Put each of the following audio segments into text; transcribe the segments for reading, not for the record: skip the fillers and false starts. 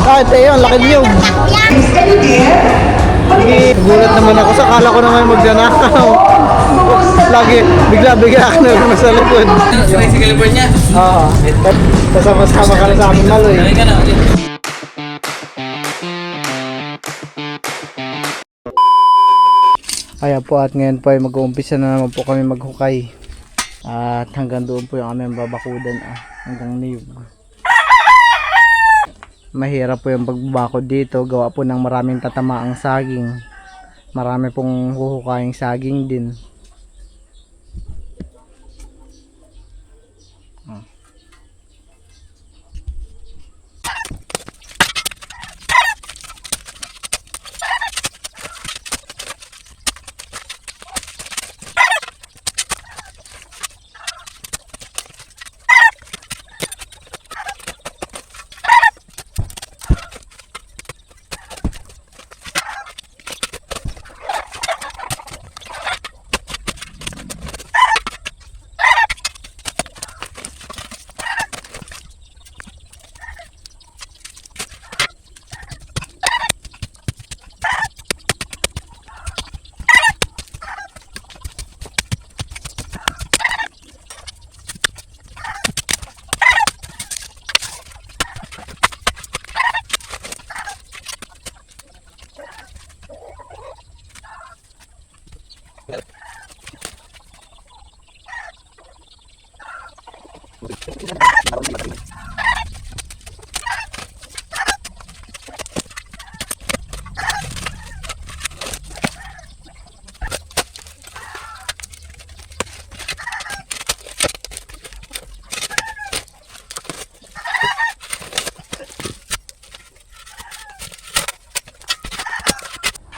Ah, ito yun, laki niyog. Gulat naman ako sa kala ko naman magnanakaw. Lagi, bigla-bigla ako na lang nasa likod. Sakay sa California. Oo. Kasama-sama ka na sa amin malo eh. Sakay ka na. Kaya po at ngayon po ay mag-uumpisa na naman po kami maghukay. At hanggang doon po yung aming babakudan hanggang niyog. Mahirap po yung pagbabakod dito, gawa po ng maraming tatamaang saging. Marami pong huhukaying saging din.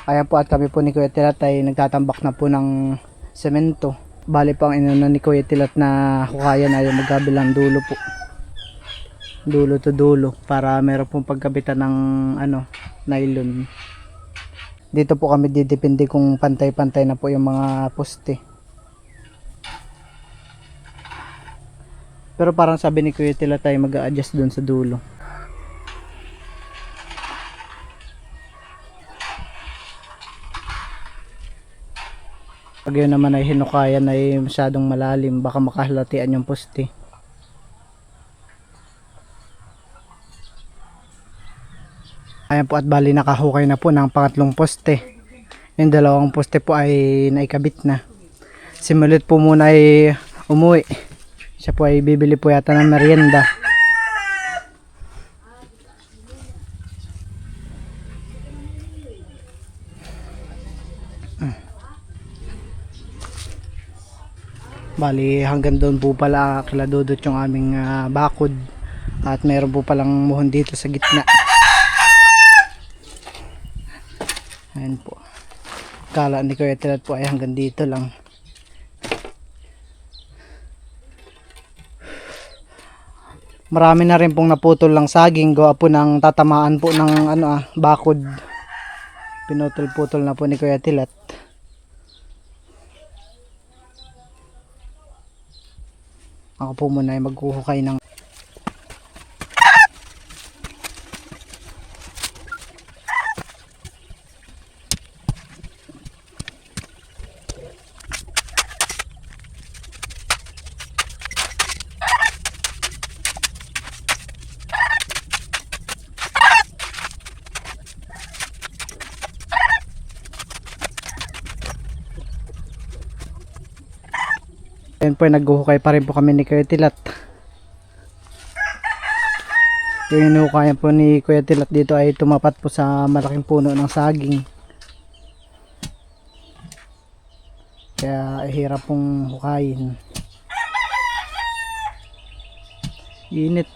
Ayan po at kami po ni Kuya Tilat ay nagtatambak na po ng semento. Bali po ang inuna ni Kuya Tilat na hukayan ay magkabilang dulo po. Dulo to dulo para meron pong pagkabitan ng nylon. Dito po kami didepende kung pantay-pantay na po yung mga poste. Pero parang sabi ni Kuya Tilat ay mag-a-adjust dun sa dulo. Pag yun naman ay hinukayan ay masyadong malalim, baka makahalatian yung poste. Ayan po at bali nakahukay na po ng pangatlong poste. Yung dalawang poste po ay naikabit na. Simulit po muna ay umuwi. Siya po ay bibili po yata ng merienda. Bali hanggang doon po pala kila Dudut yung aming bakod. At meron po palang muhon dito sa gitna. Ayan po. Kala ni Kuya Tilat po ay hanggang dito lang. Marami na rin pong naputol lang saging. Gawa po ng tatamaan po ng bakod. Pinutol-putol na po ni Kuya Tilat. Ako po muna ay maghuhukay ng Ayun po, naghuhukay pa rin po kami ni Kuya Tilat. Yung hinuhukayan po ni Kuya Tilat dito ay tumapat po sa malaking puno ng saging. Kaya hirap pong hukayin. Init.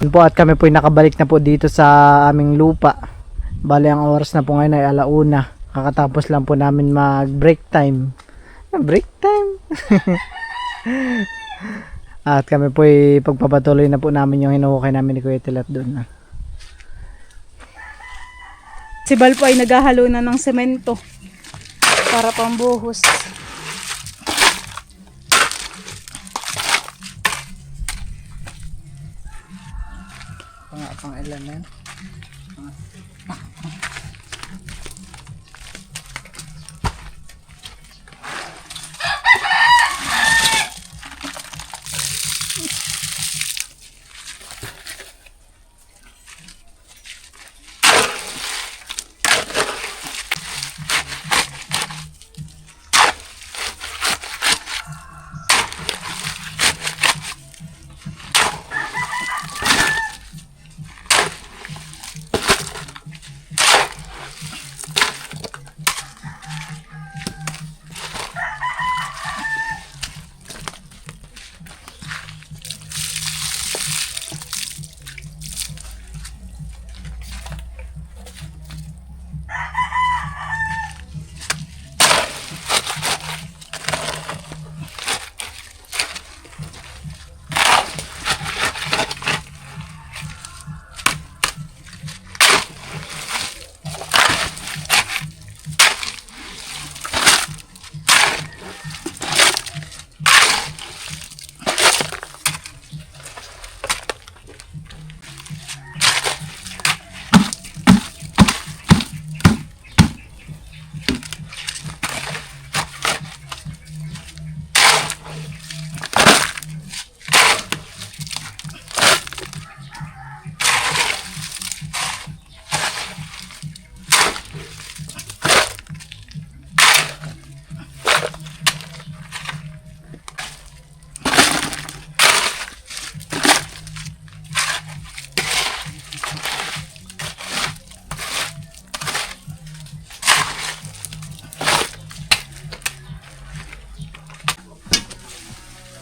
Yun po, at kami po ay nakabalik na po dito sa aming lupa. Bali ang oras na po ngayon ay 1:00. Kakatapos lang po namin mag break time. Break time. At kami po ay pagpapatuloy na po namin yung hinuhukay namin ni Kuya Tilat doon. Si Bal po ay naghahalo na ng semento para pambuhos. Pang ilan na yan?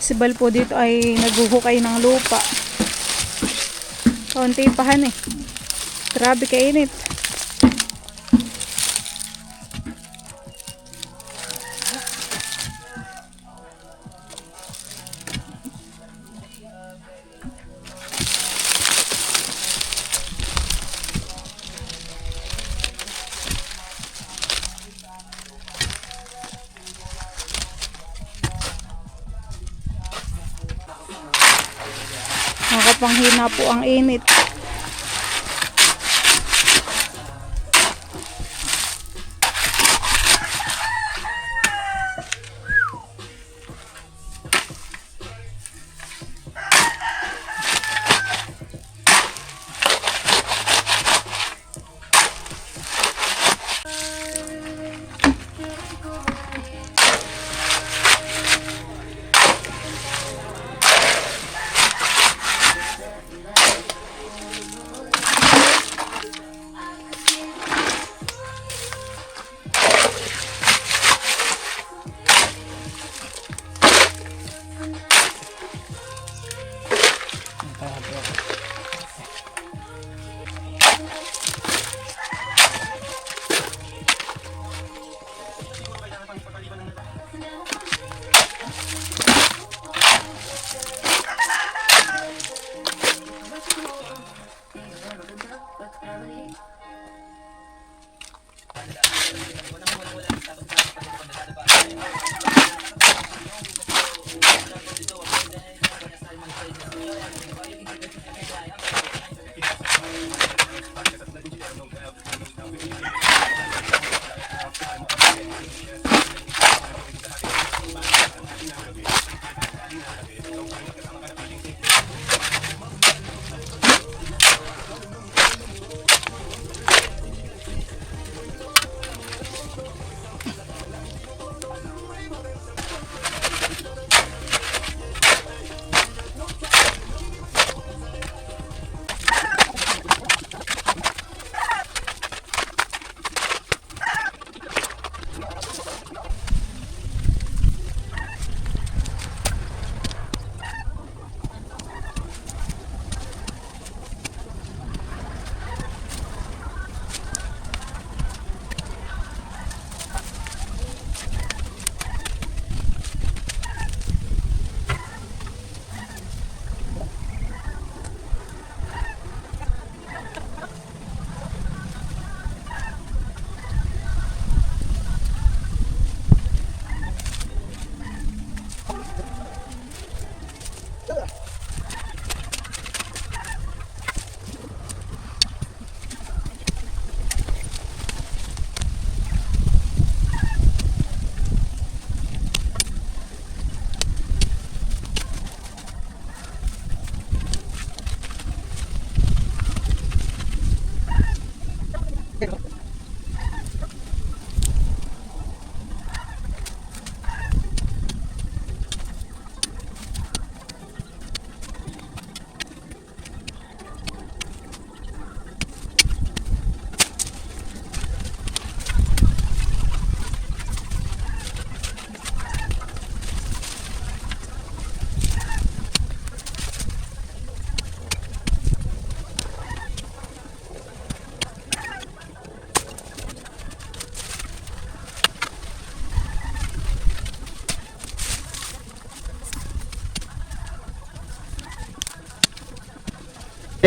Si Bal po dito ay naghuhukay ng lupa. Kaunti pahan eh. Grabe kainit. Nakapanghina po ang init.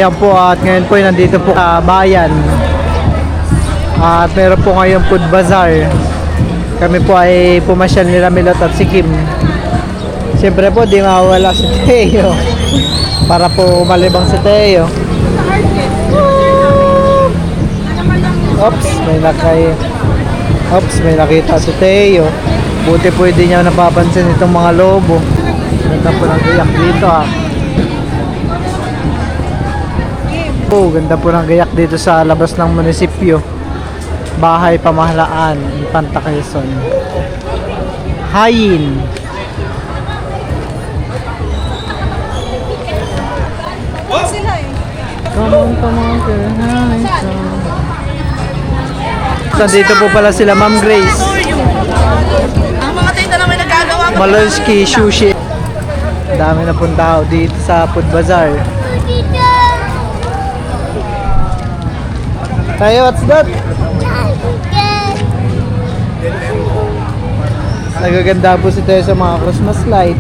Ayan po, at ngayon po nandito po sa bayan. At meron po ngayon food bazaar. Kami po ay pumasyal nila Milot at si Kim. Siyempre po di mawala si Teo. Para po malibang si Teo. Oops, may nakita si Teo. Buti po hindi niya napapansin itong mga lobo. Ganda po ng gayak dito ha. Ganda po ng gayak dito sa labas ng munisipyo. Bahay Pamahalaan, Infanta Quezon. Hayin. Come on, Hayin. Nandito po pala sila Ma'am Grace. Ang mga tita naman nagagawa mo. Malonski Sushi. Dami na pong tao dito sa food bazaar. Tayo, what's that? Nagaganda po si Tayo sa mga Christmas light.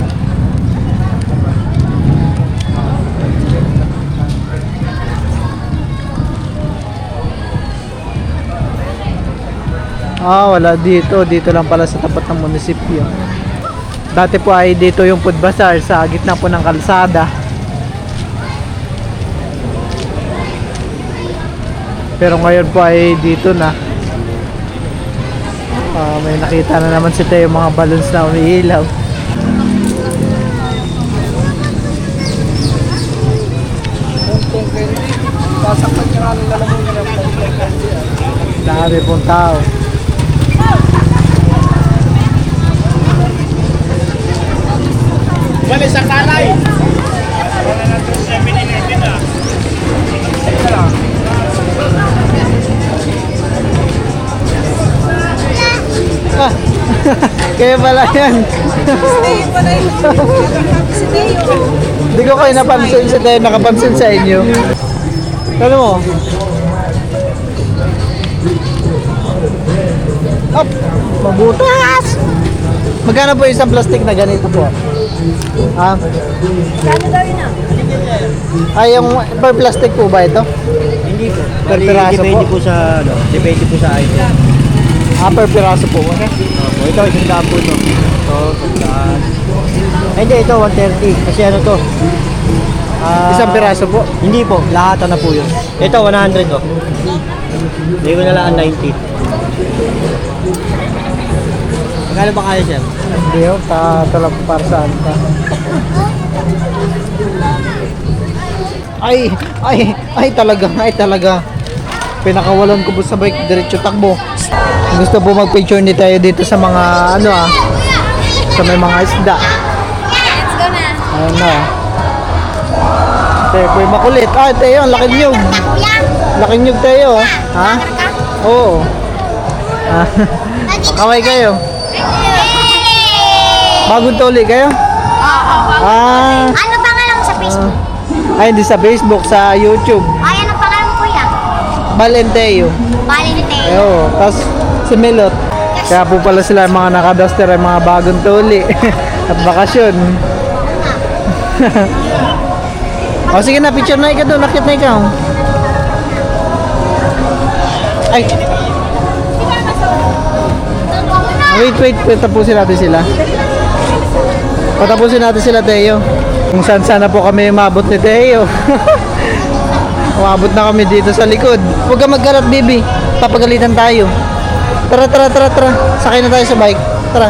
Wala dito. Dito lang pala sa tapat ng munisipyo. Dati po ay dito yung food bazaar sa gitna po ng kalsada. Pero ngayon po ay dito na. May nakita na naman si Teo mga balloons na umiilaw. Dami pong tao. Bali sa kalay. Kaya pala yan. Hindi ko kayo napansin si Teo, nakapansin sa inyo. Ano mo? Up! Mabutas! Magkano po isang plastic na ganito po? Ha? Kano daw yun ah? Ay, yung per plastic po ba ito? Hindi po. Per piraso Depende po? po sa depende po sa item. Per piraso po. Okay. Opo, ito isang daan po ito. Ito, isang daan. Ay, hindi, ito 130. Kasi ano to? Isang piraso po? Hindi po, lahat na po yun. Ito 100 oh. Hindi ko na lang 90. Magkano ba kaya sir? Hindi ho, talag para saan ka. Ay talaga. Pinakawalan ko po sa bike, diretso takbo. Gusto po mag-picture ni tayo dito sa mga sa may mga isda. Let's go na. Ayun na. Tayo po yung makulit. Tayo, ang laki niyog. Laki niyog tayo. Ha? Oo. Kaway kayo. Bagong tuli kayo? Ano pangalan mo sa Facebook? Hindi sa Facebook, sa YouTube. Ay, ano pangalan mo kuya? Valenteo. Valenteo. Tapos si Milot. Kaya po pala sila yung mga nakaduster ay mga bagong tuli. At bakasyon. Sige na, picture na ikaw doon. Nakit na ikaw. Ay. Wait. Patapusin natin sila. Patapusin natin sila, Teo. Kung saan sana po kami umabot ni Teo. Umabot na kami dito sa likod. Huwag ka magkarat, baby. Papagalitan tayo. Tara. Sakay na tayo sa bike. Tara.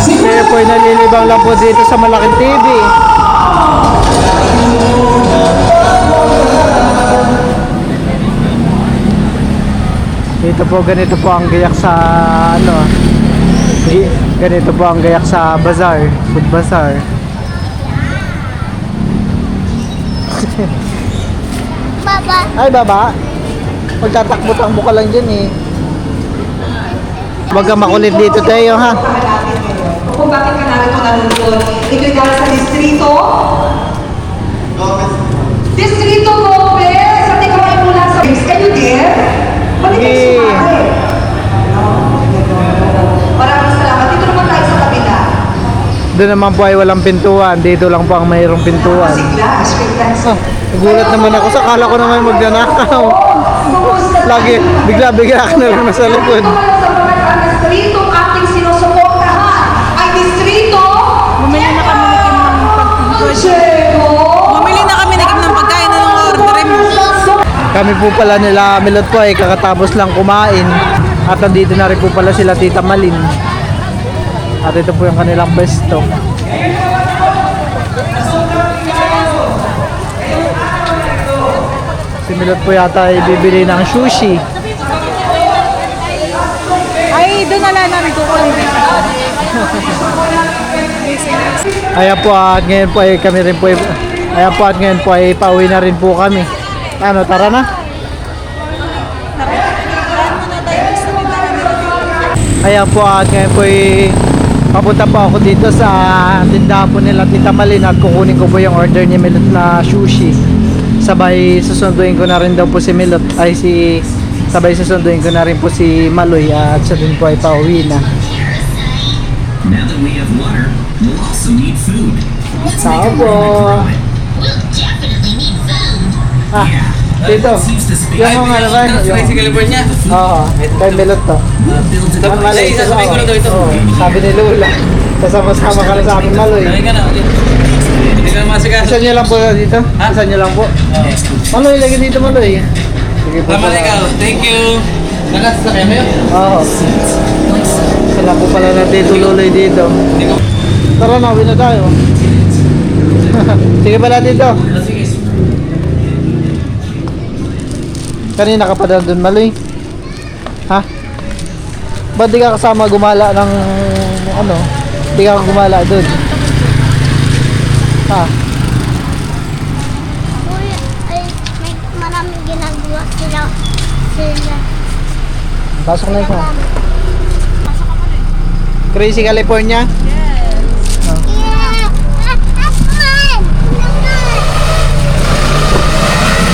Kaya po ay nalilibang lang po dito sa malaking TV. Dito po, ganito po ang gayak sa ganito po ang gayak sa bazaar, food bazaar. Baba. Ay, baba. Magtatakbo-takbo ka lang dyan eh. Huwag kang makulit dito tayo, ha? Kung bakit ka narito nandun. Ito'y dahil sa distrito. Distrito Lopez! At ikaw ay mula sa... Can you dare? Balik kayo Hey. sumali. Maraming salamat. Dito naman tayo sa kabila. Doon naman po ay walang pintuan. Dito lang po ang mayroong pintuan. Glass, pintas. Ah, nagulat naman ako. Sakala ko naman magnanakaw. Lagi, bigla-bigla ka na lang nasa likod. Sa mga distritong ating sinusuportahan ay distrito Bumili na kami ni Kim ng pagkain. Diego. Bumili na kami ni Kim ng pagkain. Anong orderin mo? Kami po pala nila Milot po ay kakatapos lang kumain. At nandito na rin po pala sila Tita Malin. At ito po yung kanilang pwesto. Si Milot po yata ay bibili ng sushi. Ay, doon na lang namin kukunin. Ayan po at ngayon po ay kami rin po ay, ayan po at ngayon po ay pauwi na rin po kami. Ano, tara na? Ayan po at ngayon po ay papunta po ako dito sa tindahan po nila Tita Malin at kukunin ko po yung order ni Milot na sushi. Sabay susunduin ko na rin daw po si Milot sabay susunduin ko na rin po si Maloy at siya din po ay pauwi na. Now that we have water, we'll also need food. Let's Tao make a po. run for it. Ah, dito. Yung mga ano ba? Spicy California. Oo, kay Milot to. We'll build it up. Maloy, sasabihin ko na daw ito. Oo, sabi ni Lula. Kasama-sama ka na sa akin, Maloy. Ka na. Hindi ka na masigaso. Isa nyo lang po dito? Isa nyo lang po? Maloy, lagi dito, Maloy. Sige po. Tama na ikaw. Thank you. Nakasasakyan kayo? Oo. Wala po pala na dito, Luloy dito. Tara na, uwi na tayo. Sige pala dito. Sige. Kanina ka pa doon, Maloy? Ha? Ba't di ka kasama gumala ng ano? Di ka gumala doon? Ha? Uy, ay, may maraming ginagawa sila. Pasok na ikaw. Marami. Crazy California?